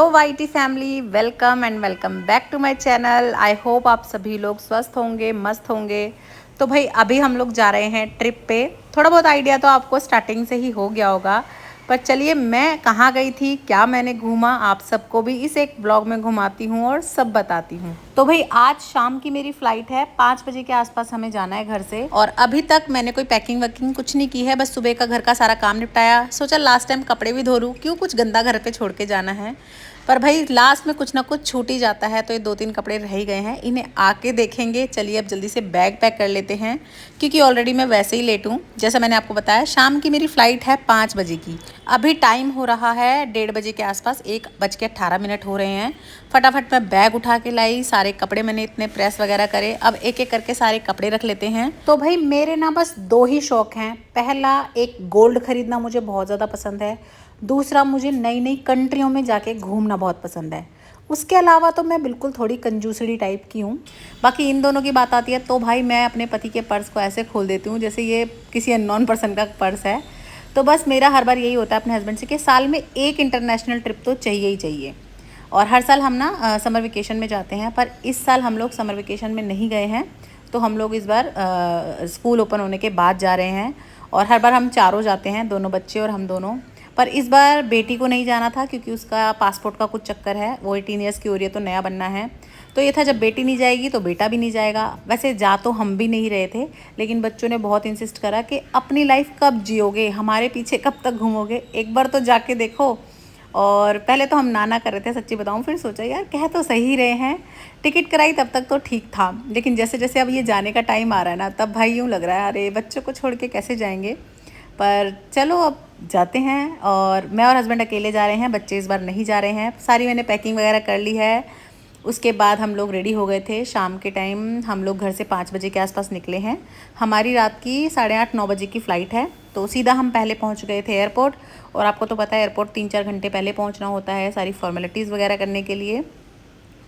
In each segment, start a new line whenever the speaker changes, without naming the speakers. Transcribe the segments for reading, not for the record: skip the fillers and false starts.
Hello YT family, welcome and welcome back to my channel. I hope आप सभी लोग स्वस्थ होंगे, मस्त होंगे। तो भाई अभी हम लोग जा रहे हैं ट्रिप पे। थोड़ा बहुत आइडिया तो आपको स्टार्टिंग से ही हो गया होगा, पर चलिए मैं कहाँ गई थी, क्या मैंने घूमा, आप सबको भी इस एक ब्लॉग में घुमाती हूँ और सब बताती हूँ। तो भाई आज शाम की मेरी फ़्लाइट है, 5 बजे के आसपास हमें जाना है घर से। और अभी तक मैंने कोई पैकिंग वैकिंग कुछ नहीं की है, बस सुबह का घर का सारा काम निपटाया। सोचा लास्ट टाइम कपड़े भी धो लूँ, क्यों कुछ गंदा घर पे छोड़ के जाना है। पर भाई लास्ट में कुछ ना कुछ छूट ही जाता है, तो ये 2-3 कपड़े रह ही गए हैं, इन्हें आके देखेंगे। चलिए अब जल्दी से बैग पैक कर लेते हैं, क्योंकि ऑलरेडी मैं वैसे ही लेट हूँ। जैसा मैंने आपको बताया शाम की मेरी फ़्लाइट है 5 बजे की। अभी टाइम हो रहा है 1:30 बजे के आसपास, 1:18 हो रहे हैं। फटाफट मैं बैग उठा के लाई, सारे कपड़े मैंने इतने प्रेस वगैरह करे। अब एक एक करके सारे कपड़े रख लेते हैं। तो भाई मेरे ना बस 2 ही शौक हैं। पहला, एक गोल्ड खरीदना मुझे बहुत ज़्यादा पसंद है। दूसरा, मुझे नई नई कंट्रियों में जाके घूमना बहुत पसंद है। उसके अलावा तो मैं बिल्कुल थोड़ी कंजूसड़ी टाइप की हूँ। बाकी इन दोनों की बात आती है तो भाई मैं अपने पति के पर्स को ऐसे खोल देती हूँ जैसे ये किसी अननोन पर्सन का पर्स है। तो बस मेरा हर बार यही होता है अपने हस्बैंड से कि साल में एक इंटरनेशनल ट्रिप तो चाहिए ही चाहिए। और हर साल हम ना समर वेकेशन में जाते हैं, पर इस साल हम लोग समर वेकेशन में नहीं गए हैं। तो हम लोग इस बार स्कूल ओपन होने के बाद जा रहे हैं। और हर बार हम चारों जाते हैं, दोनों बच्चे और हम दोनों। पर इस बार बेटी को नहीं जाना था, क्योंकि उसका पासपोर्ट का कुछ चक्कर है, वो 18 ईयर्स की हो रही है तो नया बनना है। तो ये था जब बेटी नहीं जाएगी तो बेटा भी नहीं जाएगा। वैसे जा तो हम भी नहीं रहे थे, लेकिन बच्चों ने बहुत इंसिस्ट करा कि अपनी लाइफ कब जियोगे, हमारे पीछे कब तक घूमोगे, एक बार तो जाके देखो। और पहले तो हम ना कर रहे थे, सच्ची बताऊं। फिर सोचा यार कह तो सही रहे हैं, टिकट कराई तब तक तो ठीक था, लेकिन जैसे जैसे अब ये जाने का टाइम आ रहा है ना, तब भाई यूँ लग रहा है अरे बच्चों को छोड़ के कैसे जाएंगे। पर चलो अब जाते हैं। और मैं और हस्बैंड अकेले जा रहे हैं, बच्चे इस बार नहीं जा रहे हैं। सारी मैंने पैकिंग वगैरह कर ली है। उसके बाद हम लोग रेडी हो गए थे। शाम के टाइम हम लोग घर से 5 बजे के आसपास निकले हैं। हमारी रात की 8:30-9 बजे की फ़्लाइट है, तो सीधा हम पहले पहुंच गए थे एयरपोर्ट। और आपको तो पता है एयरपोर्ट 3-4 घंटे पहले पहुंचना होता है सारी फॉर्मेलिटीज़ वगैरह करने के लिए।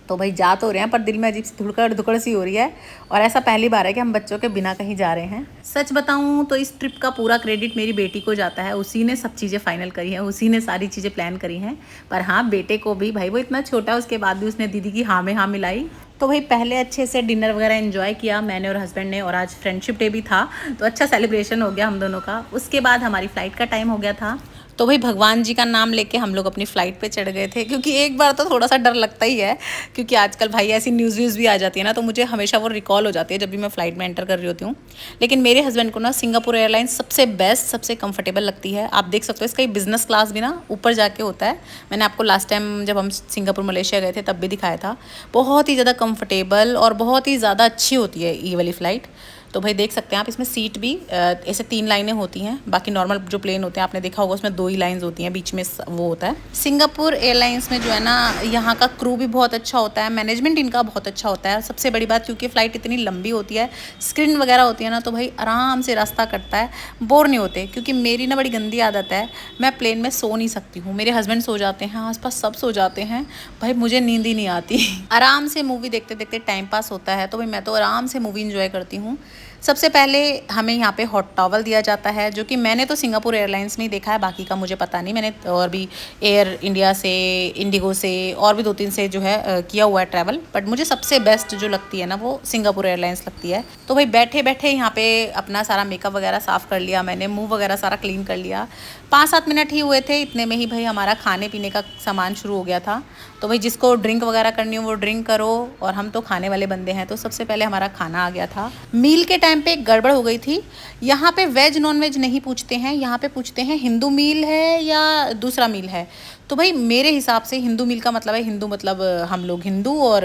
तो भाई जा तो रहे हैं, पर दिल में अजीब सी धुड़कड़ धुकड़ सी हो रही है। और ऐसा पहली बार है कि हम बच्चों के बिना कहीं जा रहे हैं। सच बताऊं तो इस ट्रिप का पूरा क्रेडिट मेरी बेटी को जाता है, उसी ने सब चीज़ें फाइनल करी हैं, उसी ने सारी चीज़ें प्लान करी हैं। पर हाँ, बेटे को भी, भाई वो इतना छोटा है उसके बाद भी उसने दीदी की हाँ में हाँ मिलाई। तो भाई पहले अच्छे से डिनर वगैरह एंजॉय किया मैंने और हस्बैंड ने, और आज फ्रेंडशिप डे भी था तो अच्छा सेलिब्रेशन हो गया हम दोनों का। उसके बाद हमारी फ़्लाइट का टाइम हो गया था। तो भाई भगवान जी का नाम लेके हम लोग अपनी फ़्लाइट पे चढ़ गए थे, क्योंकि एक बार तो थोड़ा सा डर लगता ही है, क्योंकि आजकल भाई ऐसी न्यूज़ व्यूज़ भी आ जाती है ना, तो मुझे हमेशा वो रिकॉल हो जाती है जब भी मैं फ़्लाइट में एंटर कर रही होती हूँ। लेकिन मेरे हस्बैंड को ना सिंगापुर एयरलाइंस सबसे बेस्ट, सबसे कंफर्टेबल लगती है। आप देख सकते हो इसका बिज़नेस क्लास भी ना ऊपर जाके होता है। मैंने आपको लास्ट टाइम जब हम सिंगापुर मलेशिया गए थे तब भी दिखाया था। बहुत ही ज़्यादा कंफर्टेबल और बहुत ही ज़्यादा अच्छी होती है ये वाली फ़्लाइट। तो भाई देख सकते हैं आप, इसमें सीट भी ऐसे 3 लाइनें होती हैं। बाकी नॉर्मल जो प्लेन होते हैं आपने देखा होगा उसमें 2 ही लाइंस होती हैं, बीच में वो होता है। सिंगापुर एयरलाइंस में जो है ना, यहाँ का क्रू भी बहुत अच्छा होता है, मैनेजमेंट इनका बहुत अच्छा होता है। सबसे बड़ी बात, क्योंकि फ़्लाइट इतनी लंबी होती है, स्क्रीन वगैरह होती है ना, तो भाई आराम से रास्ता कटता है, बोर नहीं होते। क्योंकि मेरी ना बड़ी गंदी आदत है, मैं प्लेन में सो नहीं सकती हूँ। मेरे हस्बैंड सो जाते हैं, आसपास सब सो जाते हैं, भाई मुझे नींद ही नहीं आती। आराम से मूवी देखते देखते टाइम पास होता है, तो भाई मैं तो आराम से मूवी इंजॉय करती हूँ। सबसे पहले हमें यहाँ पे हॉट टॉवल दिया जाता है, जो कि मैंने तो सिंगापुर एयरलाइंस में ही देखा है, बाकी का मुझे पता नहीं। मैंने और भी एयर इंडिया से, इंडिगो से और भी 2-3 से जो है किया हुआ है ट्रैवल, बट मुझे सबसे बेस्ट जो लगती है ना वो सिंगापुर एयरलाइंस लगती है। तो भाई बैठे बैठे यहाँ पे अपना सारा मेकअप वगैरह साफ़ कर लिया मैंने, मुँह वगैरह सारा क्लीन कर लिया। 5-7 मिनट ही हुए थे, इतने में ही भाई हमारा खाने पीने का सामान शुरू हो गया था। तो भाई जिसको ड्रिंक वगैरह करनी हो वो ड्रिंक करो, और हम तो खाने वाले बंदे हैं, तो सबसे पहले हमारा खाना आ गया था। मील के टाइम पे एक गड़बड़ हो गई थी। यहाँ पे वेज नॉन वेज नहीं पूछते हैं, यहाँ पे पूछते हैं हिंदू मील है या दूसरा मील है। तो भाई मेरे हिसाब से हिंदू मील का मतलब है, हिंदू मतलब हम लोग हिंदू, और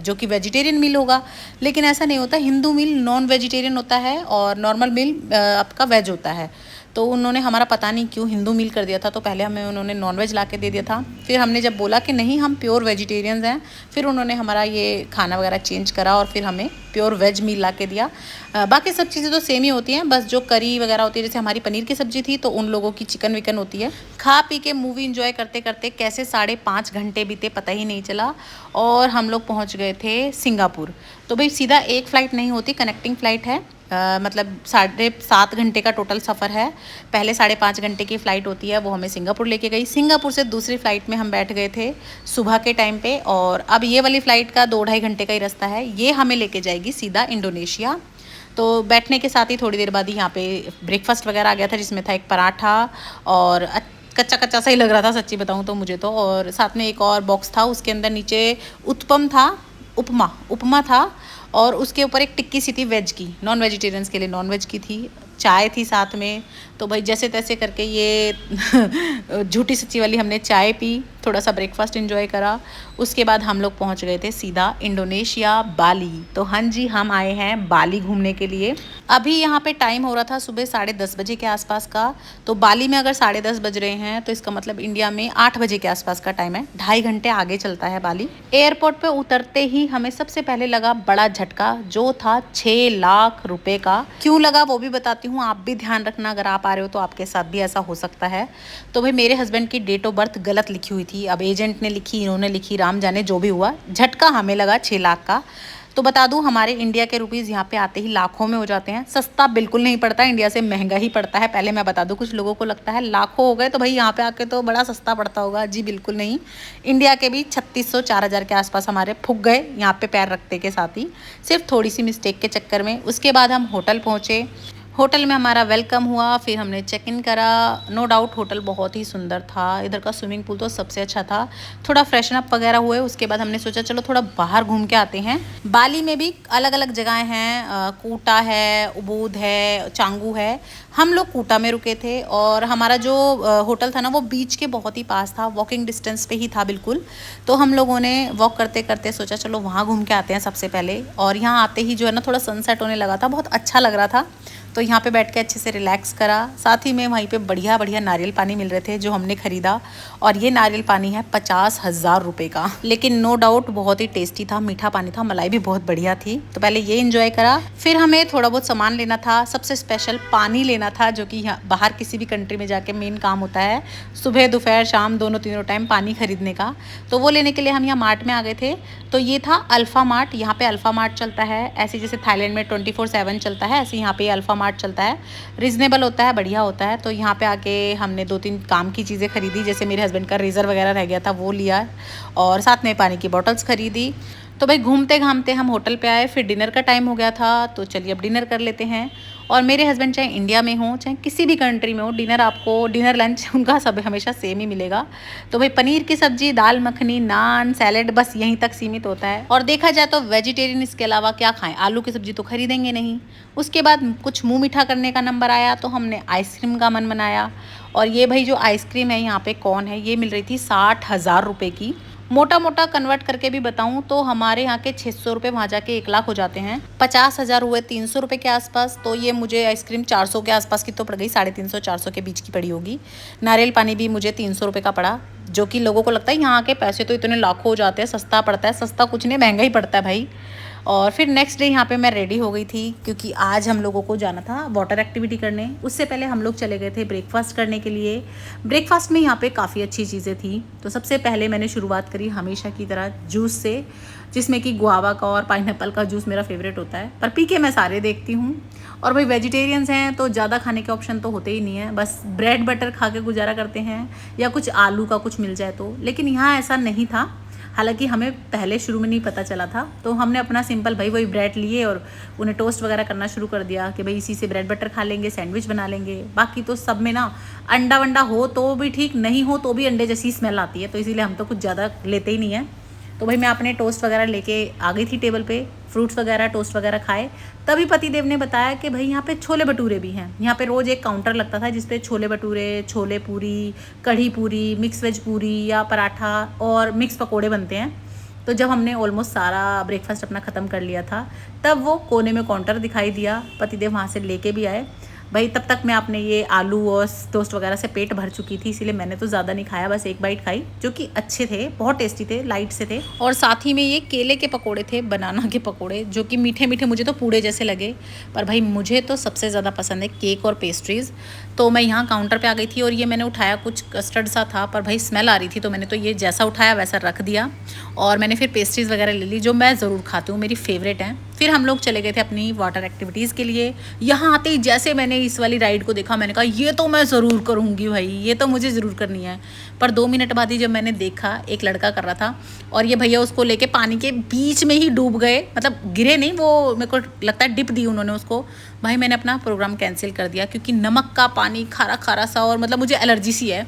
जो कि वेजिटेरियन मील होगा। लेकिन ऐसा नहीं होता, हिंदू मील नॉन वेजिटेरियन होता है और नॉर्मल मील आपका वेज होता है। तो उन्होंने हमारा पता नहीं क्यों हिंदू मील कर दिया था, तो पहले हमें उन्होंने नॉन वेज ला के दे दिया था। फिर हमने जब बोला कि नहीं हम प्योर वेजिटेरियंस हैं, फिर उन्होंने हमारा ये खाना वगैरह चेंज करा और फिर हमें प्योर वेज मील ला के दिया। बाकी सब चीज़ें तो सेम ही होती हैं, बस जो करी वगैरह होती है, जैसे हमारी पनीर की सब्ज़ी थी तो उन लोगों की चिकन विकन होती है। खा पी के मूवी इंजॉय करते करते कैसे 5.5 घंटे बीते पता ही नहीं चला, और हम लोग पहुँच गए थे सिंगापुर। तो भाई सीधा एक फ़्लाइट नहीं होती, कनेक्टिंग फ़्लाइट है। मतलब 7.5 घंटे का टोटल सफ़र है। पहले 5.5 घंटे की फ़्लाइट होती है, वो हमें सिंगापुर लेके गई। सिंगापुर से दूसरी फ़्लाइट में हम बैठ गए थे सुबह के टाइम पे, और अब ये वाली फ़्लाइट का 2-2.5 घंटे का ही रास्ता है। ये हमें लेके जाएगी सीधा इंडोनेशिया। तो बैठने के साथ ही थोड़ी देर बाद ही यहाँ पे ब्रेकफास्ट वगैरह आ गया था, जिसमें था एक पराठा और कच्चा कच्चा सा ही लग रहा था सच्ची बताऊँ तो मुझे तो, और साथ में एक और बॉक्स था, उसके अंदर नीचे उत्पम था, उपमा था, और उसके ऊपर एक टिक्की सी थी वेज की, नॉन वेजिटेरियंस के लिए नॉन वेज की थी, चाय थी साथ में। तो भाई जैसे तैसे करके ये झूठी सच्ची वाली हमने चाय पी, थोड़ा सा ब्रेकफास्ट एंजॉय करा। उसके बाद हम लोग पहुंच गए थे सीधा इंडोनेशिया, बाली। तो हाँ जी, हम आए हैं बाली घूमने के लिए। अभी यहाँ पे टाइम हो रहा था सुबह 10:30 बजे के आसपास का। तो बाली में अगर 10:30 बज रहे हैं तो इसका मतलब इंडिया में 8 बजे के आसपास का टाइम है। 2.5 घंटे आगे चलता है बाली। एयरपोर्ट पे उतरते ही हमें सबसे पहले लगा बड़ा झटका, जो था 6 लाख रुपए का। क्यों लगा वो भी बताती हूँ, आप भी ध्यान रखना, अगर आप आ रहे हो तो आपके साथ भी ऐसा हो सकता है। तो भाई मेरे हस्बैंड की डेट ऑफ बर्थ गलत लिखी हुई थी। अब एजेंट ने लिखी, इन्होंने लिखी, राम जाने जो भी हुआ, झटका हमें लगा 6 लाख का। तो बता दूं, हमारे इंडिया के रुपीज़ यहाँ पे आते ही लाखों में हो जाते हैं। सस्ता बिल्कुल नहीं पड़ता, इंडिया से महंगा ही पड़ता है। पहले मैं बता दूं, कुछ लोगों को लगता है लाखों हो गए तो भाई यहाँ पे आके तो बड़ा सस्ता पड़ता होगा। जी बिल्कुल नहीं। इंडिया के भी 3600-4000 के आसपास हमारे फूक गए यहाँ पे पैर रखते के साथ ही, सिर्फ थोड़ी सी मिस्टेक के चक्कर में। उसके बाद हम होटल पहुँचे। होटल में हमारा वेलकम हुआ, फिर हमने चेक इन करा। नो डाउट होटल बहुत ही सुंदर था। इधर का स्विमिंग पूल तो सबसे अच्छा था। थोड़ा फ्रेशन अप वगैरह हुए, उसके बाद हमने सोचा चलो थोड़ा बाहर घूम के आते हैं। बाली में भी अलग अलग जगहें हैं, कूटा है, उबूद है, चांगू है। हम लोग कूटा में रुके थे, और हमारा जो होटल था ना वो बीच के बहुत ही पास था, वॉकिंग डिस्टेंस पे ही था बिल्कुल। तो हम लोगों ने वॉक करते करते सोचा चलो वहाँ घूम के आते हैं सबसे पहले। और यहाँ आते ही जो है ना थोड़ा सनसेट होने लगा था, बहुत अच्छा लग रहा था। तो यहाँ पे बैठ के अच्छे से रिलैक्स करा। साथ ही में वहीं पे बढ़िया बढ़िया नारियल पानी मिल रहे थे जो हमने ख़रीदा, और ये नारियल पानी है 50,000 रुपये का, लेकिन नो डाउट बहुत ही टेस्टी था, मीठा पानी था, मलाई भी बहुत बढ़िया थी। तो पहले ये इंजॉय करा, फिर हमें थोड़ा बहुत सामान लेना था। सबसे स्पेशल पानी लेना था, जो कि यहाँ बाहर किसी भी कंट्री में जाके मेन काम होता है, सुबह दोपहर शाम तीनों टाइम पानी खरीदने का। तो वो लेने के लिए हम यहाँ मार्ट में आ गए थे। तो ये था अल्फ़ा मार्ट। यहाँ पे अल्फ़ा मार्ट चलता है, ऐसे जैसे थाईलैंड में 24/7 चलता है, ऐसे यहाँ पे अल्फ़ा मार्ट चलता है। रिजनेबल होता है, बढ़िया होता है। तो यहाँ पे आके हमने 2-3 काम की चीज़ें खरीदी, जैसे मेरे हस्बैंड का रेज़र वगैरह रह गया था वो लिया, और साथ में पानी की बॉटल्स खरीदी। तो भाई घूमते घामते हम होटल पे आए, फिर डिनर का टाइम हो गया था। तो चलिए अब डिनर कर लेते हैं। और मेरे हस्बैंड चाहे इंडिया में हो चाहे किसी भी कंट्री में हो, डिनर लंच उनका सब हमेशा सेम ही मिलेगा। तो भाई पनीर की सब्जी, दाल मखनी, नान, सैलेड, बस यहीं तक सीमित होता है। और देखा जाए तो वेजिटेरियन इसके अलावा क्या खाएं, आलू की सब्जी तो खरीदेंगे नहीं। उसके बाद कुछ मुँह मीठा करने का नंबर आया, तो हमने आइसक्रीम का मन बनाया। और ये भाई जो आइसक्रीम है यहाँ पे कौन है, ये मिल रही थी 60,000 रुपये की। मोटा मोटा कन्वर्ट करके भी बताऊं तो हमारे यहाँ के 600 रुपये वहाँ जाके 1 लाख हो जाते हैं। 50,000 हुए 300 रुपये के आसपास। तो ये मुझे आइसक्रीम 400 के आसपास की तो पड़ गई, 350-400 के बीच की पड़ी होगी। नारियल पानी भी मुझे 300 रुपये का पड़ा, जो कि लोगों को लगता है यहाँ के पैसे तो इतने लाखों हो जाते हैं, सस्ता पड़ता है। सस्ता कुछ नहीं, महंगा ही पड़ता है भाई। और फिर नेक्स्ट डे यहाँ पे मैं रेडी हो गई थी, क्योंकि आज हम लोगों को जाना था वाटर एक्टिविटी करने। उससे पहले हम लोग चले गए थे ब्रेकफास्ट करने के लिए। ब्रेकफास्ट में यहाँ पे काफ़ी अच्छी चीज़ें थी। तो सबसे पहले मैंने शुरुआत करी हमेशा की तरह जूस से, जिसमें कि गुआवा का और पाइनएप्पल का जूस मेरा फेवरेट होता है, पर पी के मैं सारे देखती हूँ। और भाई वेजिटेरियंस हैं तो ज़्यादा खाने के ऑप्शन तो होते ही नहीं है, बस ब्रेड बटर खा के गुजारा करते हैं, या कुछ आलू का कुछ मिल जाए तो। लेकिन यहाँ ऐसा नहीं था, हालांकि हमें पहले शुरू में नहीं पता चला था। तो हमने अपना सिंपल भाई वही ब्रेड लिए और उन्हें टोस्ट वगैरह करना शुरू कर दिया कि भाई इसी से ब्रेड बटर खा लेंगे, सैंडविच बना लेंगे। बाकी तो सब में ना अंडा वंडा हो तो भी ठीक, नहीं हो तो भी अंडे जैसी स्मेल आती है, तो इसीलिए हम तो कुछ ज़्यादा लेते ही नहीं हैं। तो भाई मैं अपने टोस्ट वगैरह लेके आ गई थी टेबल पे, फ्रूट्स वगैरह टोस्ट वगैरह खाए। तभी पतिदेव ने बताया कि भाई यहाँ पे छोले भटूरे भी हैं। यहाँ पे रोज़ एक काउंटर लगता था जिस पे छोले भटूरे, छोले पूरी, कढ़ी पूरी, मिक्स वेज पूरी या पराठा और मिक्स पकोड़े बनते हैं। तो जब हमने ऑलमोस्ट सारा ब्रेकफास्ट अपना ख़त्म कर लिया था, तब वो कोने में काउंटर दिखाई दिया, पतिदेव वहाँ से लेके भी आए। भाई तब तक मैं अपने ये आलू और टोस्ट वगैरह से पेट भर चुकी थी, इसीलिए मैंने तो ज़्यादा नहीं खाया, बस एक बाइट खाई, जो कि अच्छे थे, बहुत टेस्टी थे, लाइट से थे। और साथ ही में ये केले के पकोड़े थे, बनाना के पकोड़े, जो कि मीठे मीठे, मुझे तो पूड़े जैसे लगे। पर भाई मुझे तो सबसे ज़्यादा पसंद है केक और पेस्ट्रीज़। तो मैं यहाँ काउंटर पे आ गई थी और ये मैंने उठाया, कुछ कस्टर्ड सा था पर भाई स्मेल आ रही थी, तो मैंने तो ये जैसा उठाया वैसा रख दिया। और मैंने फिर पेस्ट्रीज़ वगैरह ले ली जो मैं ज़रूर खाती हूँ, मेरी फेवरेट हैं। फिर हम लोग चले गए थे अपनी वाटर एक्टिविटीज़ के लिए। यहाँ आते ही जैसे मैंने इस वाली राइड को देखा, मैंने कहा ये तो मैं ज़रूर करूँगी भाई, ये तो मुझे ज़रूर करनी है। पर 2 मिनट बाद ही जब मैंने देखा, एक लड़का कर रहा था और ये भैया उसको लेके पानी के बीच में ही डूब गए, मतलब गिरे नहीं, वो मेरे को लगता है डिप दी उन्होंने उसको। भाई मैंने अपना प्रोग्राम कैंसिल कर दिया, क्योंकि नमक का पानी खारा खारा सा, और मतलब मुझे एलर्जी सी है।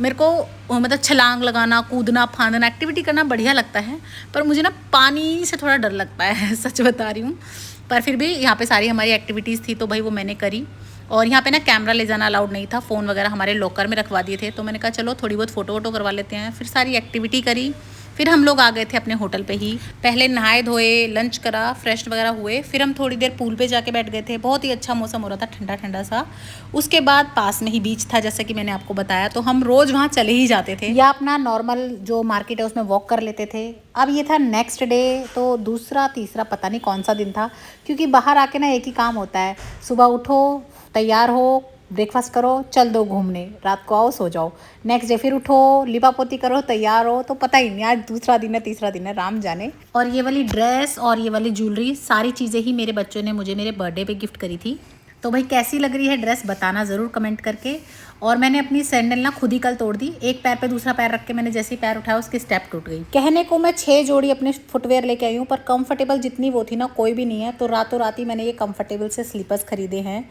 मेरे को मतलब छलांग लगाना, कूदना फांदना, एक्टिविटी करना बढ़िया लगता है, पर मुझे ना पानी से थोड़ा डर लगता है सच बता रही हूँ। पर फिर भी यहाँ पे सारी हमारी एक्टिविटीज़ थी, तो भाई वो मैंने करी। और यहाँ पे ना कैमरा ले जाना अलाउड नहीं था, फ़ोन वगैरह हमारे लॉकर में रखवा दिए थे, तो मैंने कहा चलो थोड़ी बहुत फ़ोटो वोटो करवा लेते हैं। फिर सारी एक्टिविटी करी, फिर हम लोग आ गए थे अपने होटल पे ही। पहले नहाए धोए, लंच करा, फ्रेश वगैरह हुए, फिर हम थोड़ी देर पूल पे जाके बैठ गए थे। बहुत ही अच्छा मौसम हो रहा था, ठंडा ठंडा सा। उसके बाद पास में ही बीच था, जैसे कि मैंने आपको बताया, तो हम रोज़ वहाँ चले ही जाते थे, या अपना नॉर्मल जो मार्केट है उसमें वॉक कर लेते थे। अब ये था नेक्स्ट डे, तो दूसरा तीसरा पता नहीं कौन सा दिन था, क्योंकि बाहर आके ना एक ही काम होता है, सुबह उठो, तैयार हो, ब्रेकफास्ट करो, चल दो घूमने, रात को आओ सो जाओ, नेक्स्ट डे फिर उठो, लिपा पोती करो, तैयार हो, तो पता ही नहीं आज दूसरा दिन है तीसरा दिन है, राम जाने। और ये वाली ड्रेस और ये वाली ज्वेलरी, सारी चीज़ें ही मेरे बच्चों ने मुझे मेरे बर्थडे पे गिफ्ट करी थी। तो भाई कैसी लग रही है ड्रेस बताना ज़रूर कमेंट करके। और मैंने अपनी सैंडल ना खुद ही कल तोड़ दी, एक पैर पे दूसरा पैर रख के मैंने जैसे ही पैर उठाया उसकी स्टेप टूट गई। कहने को मैं 6 जोड़ी अपने फुटवेयर लेके आई हूँ, पर कंफर्टेबल जितनी वो थी ना कोई भी नहीं है, तो रातों रात ही मैंने ये कंफर्टेबल से स्लीपर्स खरीदे हैं।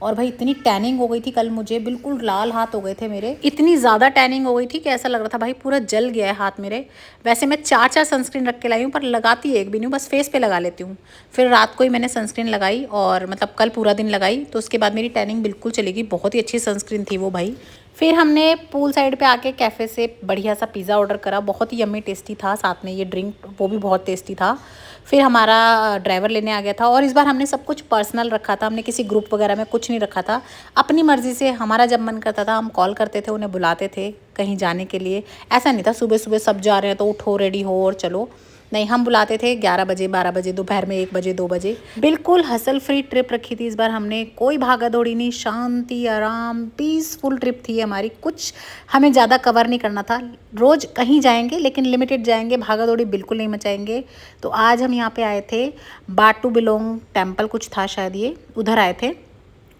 और भाई इतनी टैनिंग हो गई थी कल मुझे, बिल्कुल लाल हाथ हो गए थे मेरे, इतनी ज़्यादा टैनिंग हो गई थी कि ऐसा लग रहा था भाई पूरा जल गया है हाथ मेरे। वैसे मैं 4 सनस्क्रीन रख के लाई हूँ, पर लगाती एक भी नहीं हूँ, बस फेस पे लगा लेती हूँ। फिर रात को ही मैंने सनस्क्रीन लगाई, और मतलब कल पूरा दिन लगाई, तो उसके बाद मेरी टैनिंग बिल्कुल चली गई। बहुत ही अच्छी सनस्क्रीन थी वो भाई। फिर हमने पूल साइड पे आके कैफ़े से बढ़िया सा पिज़्ज़ा ऑर्डर करा, बहुत ही यम्मी टेस्टी था, साथ में ये ड्रिंक वो भी बहुत टेस्टी था। फिर हमारा ड्राइवर लेने आ गया था, और इस बार हमने सब कुछ पर्सनल रखा था, हमने किसी ग्रुप वगैरह में कुछ नहीं रखा था। अपनी मर्ज़ी से हमारा जब मन करता था हम कॉल करते थे, उन्हें बुलाते थे कहीं जाने के लिए। ऐसा नहीं था सुबह सुबह सब जा रहे हैं तो उठो रेडी हो और चलो, नहीं, हम बुलाते थे 11 बजे, 12 बजे, दोपहर में 1 बजे, 2 बजे। बिल्कुल हसल फ्री ट्रिप रखी थी इस बार हमने, कोई भागा दौड़ी नहीं, शांति आराम पीसफुल ट्रिप थी हमारी। कुछ हमें ज़्यादा कवर नहीं करना था, रोज़ कहीं जाएंगे लेकिन लिमिटेड जाएंगे, भागा दौड़ी बिल्कुल नहीं मचाएंगे। तो आज हम यहाँ पे आए थे, बाटू बिलोंग टेम्पल कुछ था शायद, ये उधर आए थे।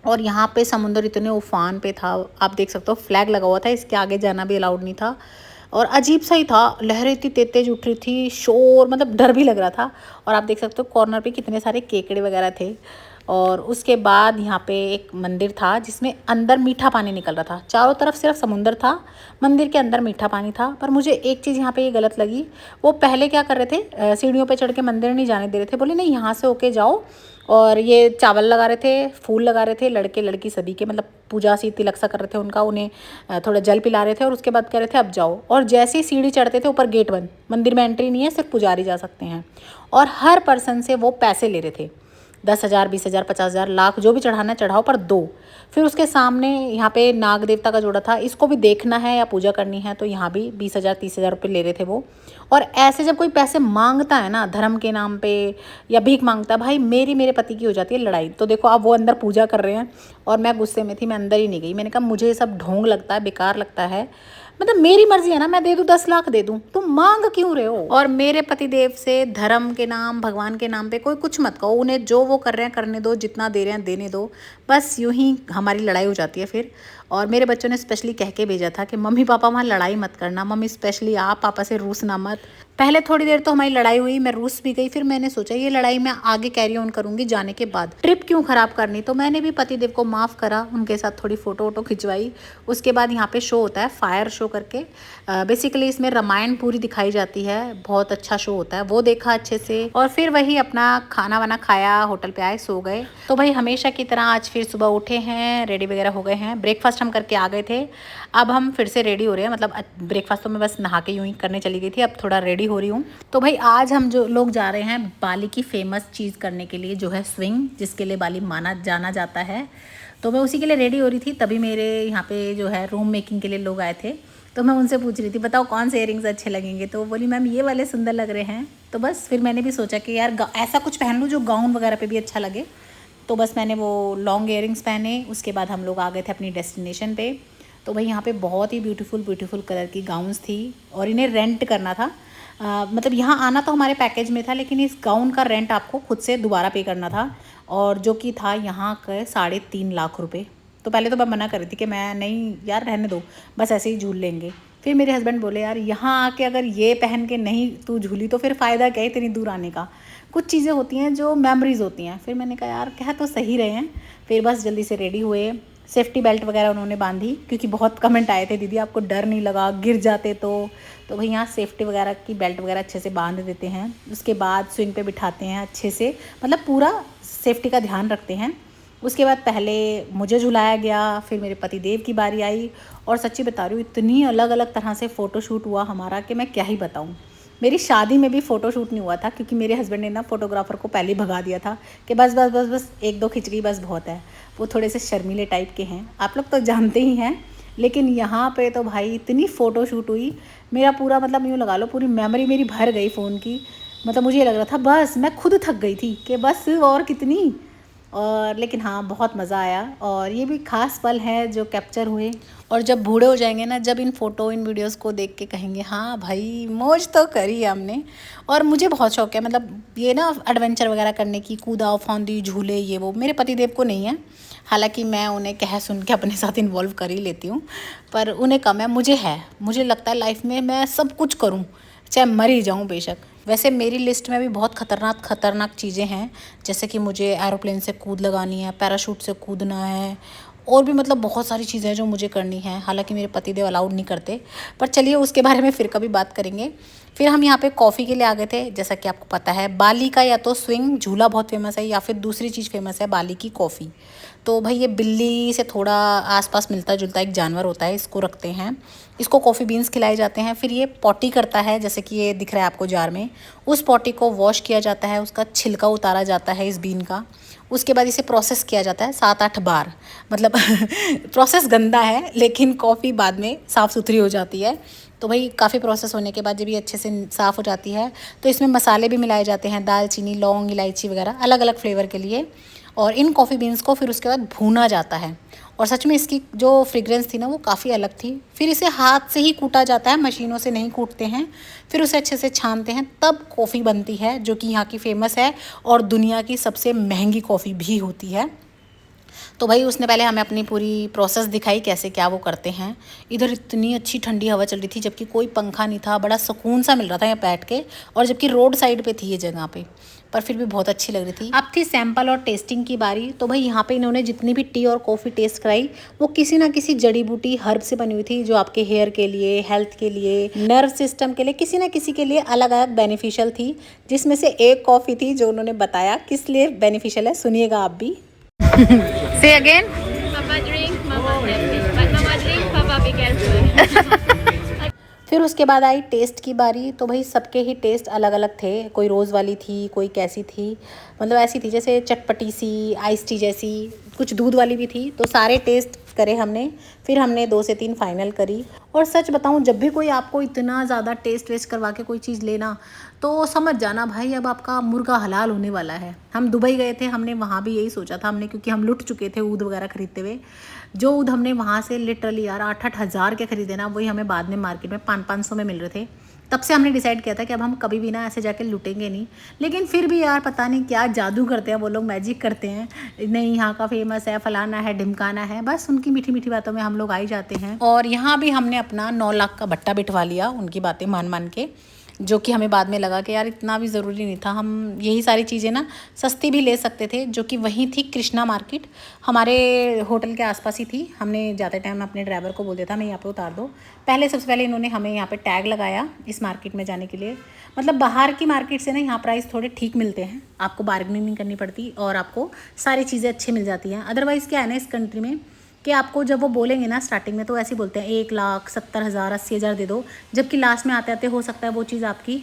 और यहाँ पे समुंदर इतने उफान पे था, आप देख सकते हो, फ्लैग लगा हुआ था, इसके आगे जाना भी अलाउड नहीं था। और अजीब सा ही था, लहरें इतनी तेज तेज उठ रही थी, शोर, मतलब डर भी लग रहा था। और आप देख सकते हो कॉर्नर पे कितने सारे केकड़े वगैरह थे। और उसके बाद यहाँ पे एक मंदिर था जिसमें अंदर मीठा पानी निकल रहा था, चारों तरफ सिर्फ समुंदर था, मंदिर के अंदर मीठा पानी था। पर मुझे एक चीज़ यहाँ पे ये गलत लगी, वो पहले क्या कर रहे थे, सीढ़ियों पे चढ़ के मंदिर नहीं जाने दे रहे थे, बोले नहीं यहाँ से होके जाओ। और ये चावल लगा रहे थे, फूल लगा रहे थे, लड़के लड़की सभी के, मतलब पूजा सी तिलक सा कर रहे थे उनका, उन्हें थोड़ा जल पिला रहे थे, और उसके बाद कह रहे थे अब जाओ। और जैसे ही सीढ़ी चढ़ते थे ऊपर गेट बंद, मंदिर में एंट्री नहीं है, सिर्फ पुजारी जा सकते हैं। और हर पर्सन से वो पैसे ले रहे थे, 10,000, 20,000, 50,000, लाख, जो भी चढ़ाना चढ़ाओ, पर दो। फिर उसके सामने यहाँ पे नाग देवता का जोड़ा था, इसको भी देखना है या पूजा करनी है, तो यहाँ भी 20,000, 30,000 रुपये ले रहे थे वो। और ऐसे जब कोई पैसे मांगता है ना धर्म के नाम पे, या भीख मांगता है, भाई मेरे पति की हो जाती है लड़ाई। तो देखो अब वो अंदर पूजा कर रहे हैं और मैं गुस्से में थी, मैं अंदर ही नहीं गई। मैंने कहा मुझे ये सब ढोंग लगता है, बेकार लगता है, मतलब मेरी मर्जी है ना, मैं दे दूँ 10 लाख दे दूँ, तुम मांग क्यों रहे हो। और मेरे पतिदेव से धर्म के नाम, भगवान के नाम पे कोई कुछ मत कहो, उन्हें जो वो कर रहे हैं करने दो, जितना दे रहे हैं देने दो, बस यूं ही हमारी लड़ाई हो जाती है फिर। और मेरे बच्चों ने स्पेशली कह के भेजा था कि मम्मी पापा वहाँ लड़ाई मत करना, मम्मी स्पेशली आप पापा से रूसना मत। पहले थोड़ी देर तो हमारी लड़ाई हुई, मैं रूस भी गई, फिर मैंने सोचा ये लड़ाई मैं आगे कैरी ऑन करूँगी जाने के बाद, ट्रिप क्यों ख़राब करनी। तो मैंने भी पतिदेव को माफ़ करा, उनके साथ थोड़ी फ़ोटो वोटो खिंचवाई। उसके बाद यहाँ पे शो होता है फायर शो करके, बेसिकली इसमें रामायण पूरी दिखाई जाती है, बहुत अच्छा शो होता है, वो देखा अच्छे से। और फिर वही अपना खाना वाना खाया, होटल पे आए, सो गए। तो भाई हमेशा की तरह आज फिर सुबह उठे हैं, रेडी वगैरह हो गए हैं, ब्रेकफास्ट हम करके आ गए थे, अब हम फिर से रेडी हो रहे हैं। मतलब ब्रेकफास्ट तो मैं बस नहा के यूँ ही करने चली गई थी, अब थोड़ा रेडी हो रही हूँ। तो भाई आज हम जो लोग जा रहे हैं बाली की फेमस चीज़ करने के लिए, जो है स्विंग, जिसके लिए बाली माना जाना जाता है। तो मैं उसी के लिए रेडी हो रही थी, तभी मेरे यहाँ पे जो है रूम मेकिंग के लिए लोग आए थे। तो मैं उनसे पूछ रही थी बताओ कौन से इयरिंग्स अच्छे लगेंगे, तो बोली मैम ये वाले सुंदर लग रहे हैं। तो बस फिर मैंने भी सोचा कि यार ऐसा कुछ पहन लूँ जो गाउन वगैरह पे भी अच्छा लगे। तो बस मैंने वो लॉन्ग इयरिंग्स पहने, उसके बाद हम लोग आ गए थे अपनी डेस्टिनेशन पे। तो भाई यहाँ पे बहुत ही ब्यूटीफुल कलर की गाउन्स थी और इन्हें रेंट करना था। मतलब यहाँ आना तो हमारे पैकेज में था, लेकिन इस गाउन का रेंट आपको खुद से दोबारा पे करना था, और जो कि था यहाँ के 3.5 लाख रुपए। तो पहले तो मैं मना कर रही थी कि मैं नहीं यार, रहने दो, बस ऐसे ही झूल लेंगे। फिर मेरे हस्बैंड बोले यार यहाँ आके अगर ये पहन के नहीं तू झूली तो फिर फ़ायदा क्या है इतनी दूर आने का। कुछ चीज़ें होती हैं जो मेमोरीज़ होती हैं। फिर मैंने कहा यार कह तो सही रहे हैं। फिर बस जल्दी से रेडी हुए, सेफ्टी बेल्ट वगैरह उन्होंने बांधी, क्योंकि बहुत कमेंट आए थे दीदी आपको डर नहीं लगा गिर जाते तो भाई यहाँ सेफ्टी वगैरह की बेल्ट वगैरह अच्छे से बांध देते हैं। उसके बाद स्विंग पे बिठाते हैं अच्छे से, मतलब पूरा सेफ्टी का ध्यान रखते हैं। उसके बाद पहले मुझे झुलाया गया, फिर मेरे पति देव की बारी आई, और सच्ची बता रही हूँ इतनी अलग अलग तरह से फ़ोटोशूट हुआ हमारा कि मैं क्या ही बताऊँ। मेरी शादी में भी फ़ोटोशूट नहीं हुआ था, क्योंकि मेरे हस्बैंड ने ना फ़ोटोग्राफ़र को पहले ही भगा दिया था कि बस बस बस बस 1-2 खिंच गई बस बहुत है। वो थोड़े से शर्मीले टाइप के हैं, आप लोग तो जानते ही हैं। लेकिन यहाँ पे तो भाई इतनी फ़ोटोशूट हुई, मेरा पूरा मतलब यूँ लगा लो पूरी मेमोरी मेरी भर गई फ़ोन की। मतलब मुझे लग रहा था बस मैं खुद थक गई थी कि बस और कितनी। और लेकिन हाँ बहुत मज़ा आया, और ये भी ख़ास पल है जो कैप्चर हुए। और जब बूढ़े हो जाएंगे ना, जब इन फ़ोटो इन वीडियोस को देख के कहेंगे हाँ भाई मौज तो करी हमने। और मुझे बहुत शौक है मतलब ये ना एडवेंचर वगैरह करने की, कूदा फांदी झूले ये वो। मेरे पतिदेव को नहीं है, हालांकि मैं उन्हें कह सुन के अपने साथ इन्वॉल्व कर ही लेती हूँ, पर उन्हें कम है, मुझे है। मुझे लगता है लाइफ में मैं सब कुछ करूँ, चाहे मर ही जाऊँ बेशक। वैसे मेरी लिस्ट में भी बहुत खतरनाक चीज़ें हैं, जैसे कि मुझे एरोप्लेन से कूद लगानी है, पैराशूट से कूदना है, और भी मतलब बहुत सारी चीज़ें हैं जो मुझे करनी है। हालांकि मेरे पतिदेव अलाउड नहीं करते, पर चलिए उसके बारे में फिर कभी बात करेंगे। फिर हम यहाँ पे कॉफ़ी के लिए आ गए थे। जैसा कि आपको पता है बाली का या तो स्विंग झूला बहुत फेमस है, या फिर दूसरी चीज़ फेमस है बाली की कॉफ़ी। तो भाई ये बिल्ली से थोड़ा आसपास मिलता जुलता एक जानवर होता है, इसको रखते हैं, इसको कॉफ़ी बीन्स खिलाए जाते हैं। फिर ये पॉटी करता है, जैसे कि ये दिख रहा है आपको जार में। उस पॉटी को वॉश किया जाता है, उसका छिलका उतारा जाता है इस बीन का। उसके बाद इसे प्रोसेस किया जाता है 7-8 बार। मतलब प्रोसेस गंदा है, लेकिन कॉफ़ी बाद में साफ़ सुथरी हो जाती है। तो भाई काफ़ी प्रोसेस होने के बाद जब ये अच्छे से साफ़ हो जाती है, तो इसमें मसाले भी मिलाए जाते हैं, दालचीनी लौंग इलायची वगैरह अलग अलग फ्लेवर के लिए। और इन कॉफ़ी बीन्स को फिर उसके बाद भूना जाता है, और सच में इसकी जो फ्रेग्रेंस थी ना वो काफ़ी अलग थी। फिर इसे हाथ से ही कूटा जाता है, मशीनों से नहीं कूटते हैं। फिर उसे अच्छे से छानते हैं, तब कॉफ़ी बनती है, जो कि यहाँ की फ़ेमस है और दुनिया की सबसे महंगी कॉफ़ी भी होती है। तो भाई उसने पहले हमें अपनी पूरी प्रोसेस दिखाई कैसे क्या वो करते हैं। इधर इतनी अच्छी ठंडी हवा चल रही थी, जबकि कोई पंखा नहीं था, बड़ा सुकून सा मिल रहा था यहाँ बैठ के, और जबकि रोड साइड पे थी ये जगह पे, पर फिर भी बहुत अच्छी लग रही थी। अब थी सैंपल और टेस्टिंग की बारी। तो भाई यहाँ पे इन्होंने जितनी भी टी और कॉफ़ी टेस्ट कराई, वो किसी ना किसी जड़ी बूटी हर्ब से बनी हुई थी, जो आपके हेयर के लिए, हेल्थ के लिए, नर्व सिस्टम के लिए, किसी ना किसी के लिए अलग अलग बेनिफिशियल थी। जिसमें से एक कॉफ़ी थी जो उन्होंने बताया किस लिए बेनिफिशियल है, सुनिएगा आप भी। Say again.
Papa drink, Mama happy. But Mama drink, Papa be careful.
फिर उसके बाद आई टेस्ट की बारी। तो भाई सबके ही टेस्ट अलग अलग थे, कोई रोज़ वाली थी, कोई कैसी थी, मतलब ऐसी थी जैसे चटपटी सी, आइस टी जैसी, कुछ दूध वाली भी थी। तो सारे टेस्ट करे हमने, फिर हमने 2 से 3 फाइनल करी। और सच बताऊं, जब भी कोई आपको इतना ज़्यादा टेस्ट वेस्ट करवा के कोई चीज़ लेना, तो समझ जाना भाई अब आपका मुर्गा हलाल होने वाला है। हम दुबई गए थे, हमने वहाँ भी यही सोचा था हमने, क्योंकि हम लुट चुके थे ऊद वगैरह खरीदते हुए। जो ऊद हमने वहाँ से लिटरली यार 8-8 हज़ार के खरीदे ना, वही हमें बाद में मार्केट में 500-500 में मिल रहे थे। तब से हमने डिसाइड किया था कि अब हम कभी भी ना ऐसे जाके लूटेंगे नहीं। लेकिन फिर भी यार पता नहीं क्या जादू करते हैं वो लोग, मैजिक करते हैं। नहीं यहाँ का फेमस है, फलाना है, ढिमकाना है, बस उनकी मीठी मीठी बातों में हम लोग आ ही जाते हैं। और यहाँ भी हमने अपना 9 लाख का भट्टा बिठवा लिया उनकी बातें मान मान के, जो कि हमें बाद में लगा कि यार इतना भी ज़रूरी नहीं था। हम यही सारी चीज़ें ना सस्ती भी ले सकते थे, जो कि वहीं थी कृष्णा मार्केट, हमारे होटल के आसपास ही थी। हमने जाते टाइम अपने ड्राइवर को बोल दिया था मैं यहाँ पे उतार दो। पहले सबसे पहले इन्होंने हमें यहाँ पे टैग लगाया इस मार्केट में जाने के लिए। मतलब बाहर की मार्केट से ना यहाँ प्राइस थोड़े ठीक मिलते हैं, आपको बार्गेनिंग नहीं करनी पड़ती और आपको सारी चीज़ें अच्छी मिल जाती हैं। अदरवाइज़ क्या है ना इस कंट्री में कि आपको जब वो बोलेंगे ना स्टार्टिंग में, तो ऐसे ही बोलते हैं 1,70,000 80,000 दे दो, जबकि लास्ट में आते आते हो सकता है वो चीज़ आपकी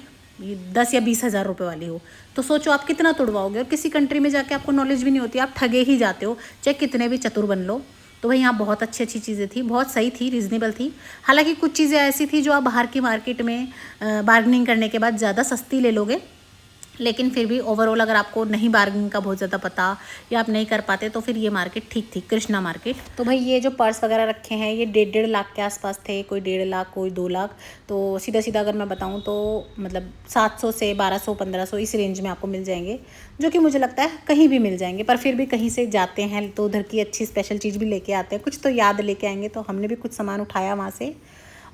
10 या 20 हज़ार रुपये वाली हो। तो सोचो आप कितना तुड़वाओगे। और किसी कंट्री में जाके आपको नॉलेज भी नहीं होती, आप ठगे ही जाते हो, चाहे कितने भी चतुर बन लो। तो भाई यहाँ बहुत अच्छी अच्छी चीज़ें थी, बहुत सही थी, रीज़नेबल थी। हालांकि कुछ चीज़ें ऐसी थी जो आप बाहर की मार्केट में बार्गेनिंग करने के बाद ज़्यादा सस्ती ले लोगे, लेकिन फिर भी ओवरऑल अगर आपको नहीं बार्गेनिंग का बहुत ज़्यादा पता या आप नहीं कर पाते तो फिर ये मार्केट ठीक थी, कृष्णा मार्केट। तो भाई ये जो पर्स वगैरह रखे हैं ये 1.5 लाख के आसपास थे, कोई 1.5 लाख, कोई 2 लाख। तो सीधा सीधा अगर मैं बताऊँ तो मतलब 700 से 1200 1500 इस रेंज में आपको मिल जाएंगे, जो कि मुझे लगता है कहीं भी मिल जाएंगे। पर फिर भी कहीं से जाते हैं तो उधर की अच्छी स्पेशल चीज़ भी लेके आते हैं, कुछ तो याद लेके आएंगे। तो हमने भी कुछ सामान उठाया वहाँ से।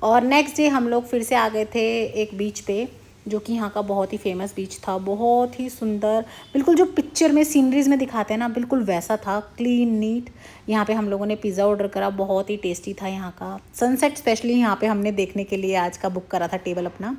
और नेक्स्ट डे हम लोग फिर से आ गए थे एक बीच पे, जो कि यहाँ का बहुत ही फेमस बीच था, बहुत ही सुंदर, बिल्कुल जो पिक्चर में सीनरीज में दिखाते हैं ना, बिल्कुल वैसा था, क्लीन नीट। यहाँ पे हम लोगों ने पिज़्ज़ा ऑर्डर करा, बहुत ही टेस्टी था यहाँ का। सनसेट स्पेशली यहाँ पे हमने देखने के लिए आज का बुक करा था टेबल अपना।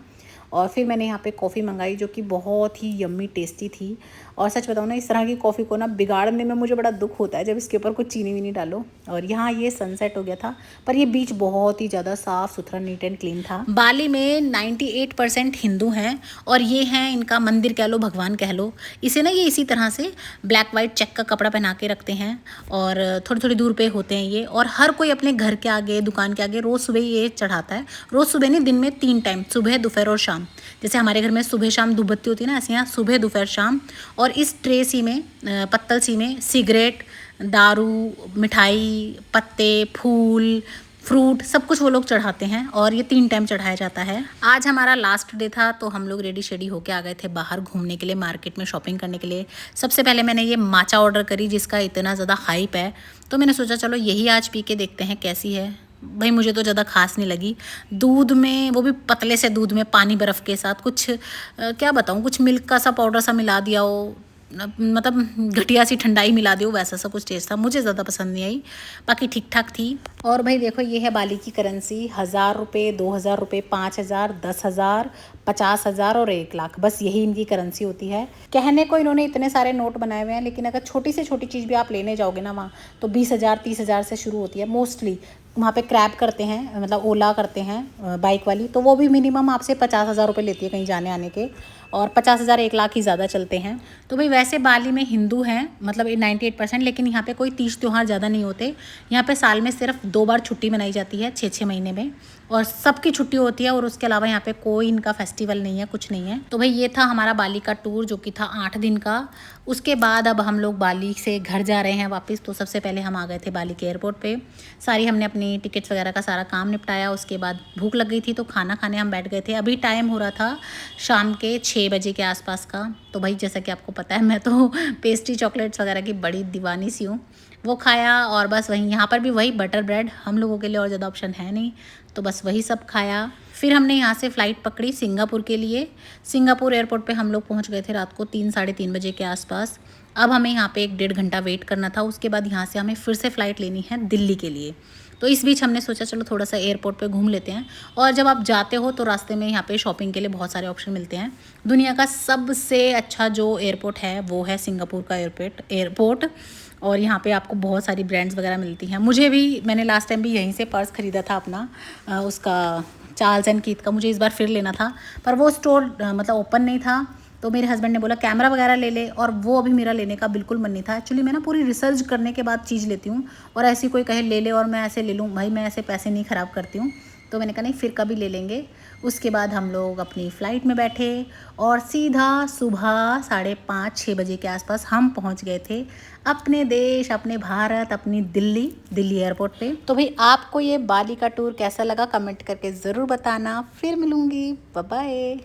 और फिर मैंने यहाँ पे कॉफ़ी मंगाई जो कि बहुत ही यम्मी टेस्टी थी। और सच बताऊँ ना, इस तरह की कॉफ़ी को ना बिगाड़ने में मुझे बड़ा दुख होता है जब इसके ऊपर कुछ चीनी वीनी डालो। और यहाँ ये सनसेट हो गया था, पर ये बीच बहुत ही ज़्यादा साफ़ सुथरा, नीट एंड क्लीन था। बाली में 98% हिंदू हैं और ये हैं इनका मंदिर कह लो, भगवान कह लो। इसे ना ये इसी तरह से ब्लैक वाइट चेक का कपड़ा पहना के रखते हैं और थोड़ी थोड़ी दूर पे होते हैं ये। और हर कोई अपने घर के आगे, दुकान के आगे रोज़ सुबह ये चढ़ाता है। रोज़ सुबह नहीं, दिन में 3 टाइम, सुबह, दोपहर और शाम। जैसे हमारे घर में सुबह शाम धूप बत्ती होती है ना, ऐसे यहाँ सुबह दोपहर शाम। और इस ट्रे सी में, पत्तल सी में सिगरेट, दारू, मिठाई, पत्ते, फूल, फ्रूट, सब कुछ वो लोग चढ़ाते हैं और ये 3 टाइम चढ़ाया जाता है। आज हमारा लास्ट डे था तो हम लोग रेडी शेडी होके आ गए थे बाहर घूमने के लिए, मार्केट में शॉपिंग करने के लिए। सबसे पहले मैंने ये माचा ऑर्डर करी जिसका इतना ज़्यादा हाइप है, तो मैंने सोचा चलो यही आज पी के देखते हैं कैसी है। भाई मुझे तो ज़्यादा खास नहीं लगी। दूध में, वो भी पतले से दूध में पानी बर्फ़ के साथ, कुछ क्या बताऊँ, कुछ मिल्क का सा पाउडर सा मिला दिया हो, मतलब घटिया सी ठंडाई मिला दी हो, वैसा सा कुछ टेस्ट था, मुझे ज़्यादा पसंद नहीं आई। बाकी ठीक ठाक थी। और भाई देखो ये है बाली की करेंसी, 1000 रुपये, 2000 रुपये, 5000, 10,000, 50,000 और 1 लाख, बस यही इनकी करेंसी होती है। कहने को इन्होंने इतने सारे नोट बनाए हुए हैं, लेकिन अगर छोटी से छोटी चीज़ भी आप लेने जाओगे ना वहाँ, तो 20,000 30,000 से शुरू होती है मोस्टली। वहाँ पे क्रैब करते हैं, मतलब ओला करते हैं बाइक वाली, तो वो भी मिनिमम आपसे 50,000 रुपये लेती है कहीं जाने आने के। और 50,000 1 लाख ही ज़्यादा चलते हैं। तो भाई वैसे बाली में हिंदू हैं, मतलब 98%, लेकिन यहाँ पे कोई तीज त्यौहार ज़्यादा नहीं होते। यहाँ पे साल में सिर्फ 2 बार छुट्टी मनाई जाती है, 6-6 महीने में, और सबकी छुट्टी होती है। और उसके अलावा यहाँ पे कोई इनका फेस्टिवल नहीं है, कुछ नहीं है। तो भाई ये था हमारा बाली का टूर जो कि था 8 दिन का। उसके बाद अब हम लोग बाली से घर जा रहे हैं वापस। तो सबसे पहले हम आ गए थे बाली के एयरपोर्ट पे, सारी हमने अपनी टिकट्स वगैरह का सारा काम निपटाया। उसके बाद भूख लग गई थी तो खाना खाने हम बैठ गए थे। अभी टाइम हो रहा था शाम के 6 बजे के आसपास का। तो भाई जैसा कि आपको पता है मैं तो पेस्ट्री चॉकलेट्स वगैरह की बड़ी दीवानी सी हूँ, वो खाया। और बस वहीं, यहाँ पर भी वही बटर ब्रेड, हम लोगों के लिए और ज़्यादा ऑप्शन है नहीं, तो बस वही सब खाया। फिर हमने यहाँ से फ़्लाइट पकड़ी सिंगापुर के लिए। सिंगापुर एयरपोर्ट पे हम लोग पहुँच गए थे रात को 3 साढ़े 3 बजे के आसपास। अब हमें यहाँ पे 1-1.5 घंटा वेट करना था। उसके बाद यहाँ से हमें फिर से फ़्लाइट लेनी है दिल्ली के लिए। तो इस बीच हमने सोचा चलो थोड़ा सा एयरपोर्ट पे घूम लेते हैं। और जब आप जाते हो तो रास्ते में यहाँ पे शॉपिंग के लिए बहुत सारे ऑप्शन मिलते हैं। दुनिया का सबसे अच्छा जो एयरपोर्ट है वो है सिंगापुर का एयरपोर्ट। और यहाँ पे आपको बहुत सारी ब्रांड्स वगैरह मिलती हैं। मुझे भी, मैंने लास्ट टाइम भी यहीं से पर्स ख़रीदा था अपना, उसका चार्ल्स एंड कीथ का। मुझे इस बार फिर लेना था, पर वो स्टोर मतलब ओपन नहीं था। तो मेरे हस्बैंड ने बोला कैमरा वगैरह ले ले, और वो अभी मेरा लेने का बिल्कुल मन नहीं था। एक्चुअली मैं ना पूरी रिसर्च करने के बाद चीज़ लेती हूँ, और ऐसी कोई कहे ले ले और मैं ऐसे ले लूँ, भाई मैं ऐसे पैसे नहीं ख़राब करती हूँ। तो मैंने कहा नहीं, फिर कभी ले लेंगे। उसके बाद हम लोग अपनी फ़्लाइट में बैठे और सीधा सुबह 5:30-6 बजे के आसपास हम पहुंच गए थे अपने देश, अपने भारत, अपनी दिल्ली एयरपोर्ट पे। तो भाई आपको ये बाली का टूर कैसा लगा कमेंट करके ज़रूर बताना। फिर मिलूँगी, बाय बाय।